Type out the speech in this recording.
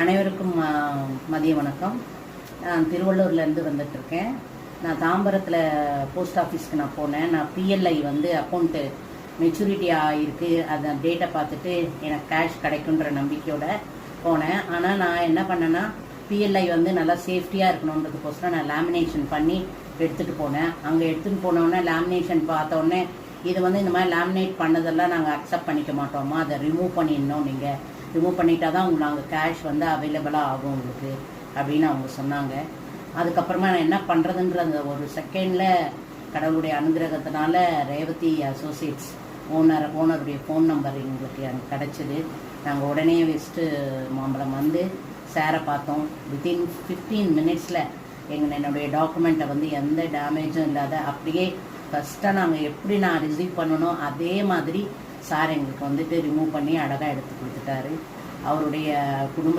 அனைவருக்கும் மதிய வணக்கம். நான் திருவள்ளூர்லேருந்து வந்துட்டுருக்கேன். நான் தாம்பரத்தில் போஸ்ட் ஆஃபீஸ்க்கு நான் போனேன். நான் பிஎல்ஐ வந்து அக்கௌண்ட்டு மெச்சூரிட்டி ஆகிருக்கு, அந்த டேட்டை பார்த்துட்டு எனக்கு கேஷ் கிடைக்குன்ற நம்பிக்கையோட போனேன். ஆனால் நான் என்ன பண்ணேன்னா, பிஎல்ஐ வந்து நல்லா சேஃப்டியாக இருக்கணுன்றதுக்கோசரம் நான் லேமினேஷன் பண்ணி எடுத்துகிட்டு போனேன். அங்கே எடுத்துகிட்டு போனோடனே லேமினேஷன் பார்த்தோடனே, இது வந்து இந்த மாதிரி லேமினேட் பண்ணதெல்லாம் நாங்கள் அக்செப்ட் பண்ணிக்க மாட்டோமா, அதை ரிமூவ் பண்ணிடணும், நீங்கள் ரிமூவ் பண்ணிட்டா தான் உங்களுக்கு நாங்கள் கேஷ் வந்து அவைலபிளாக ஆகும் உங்களுக்கு அப்படின்னு அவங்க சொன்னாங்க. அதுக்கப்புறமா நான் என்ன பண்ணுறதுன்ற அந்த ஒரு செகண்டில் கடவுளுடைய அனுகிரகத்தினால ரேவதி அசோசியேட்ஸ் ஓனருடைய ஃபோன் நம்பர் எங்களுக்கு எனக்கு கிடச்சிது. நாங்கள் உடனே வெஸ்ட்டு மாம்பழம் வந்து சேரை பார்த்தோம். வித்தின் 15 மினிட்ஸில் என்னுடைய டாக்குமெண்ட்டை வந்து எந்த டேமேஜும் இல்லாத அப்படியே ஃபஸ்ட்டாக நாங்கள் எப்படி நான் ரிசீவ் பண்ணணும் அதே மாதிரி சார் எங்களுக்கு வந்துட்டு ரிமூவ் பண்ணி அழகாக எடுத்து கொடுத்துட்டாரு. அவருடைய குடும்ப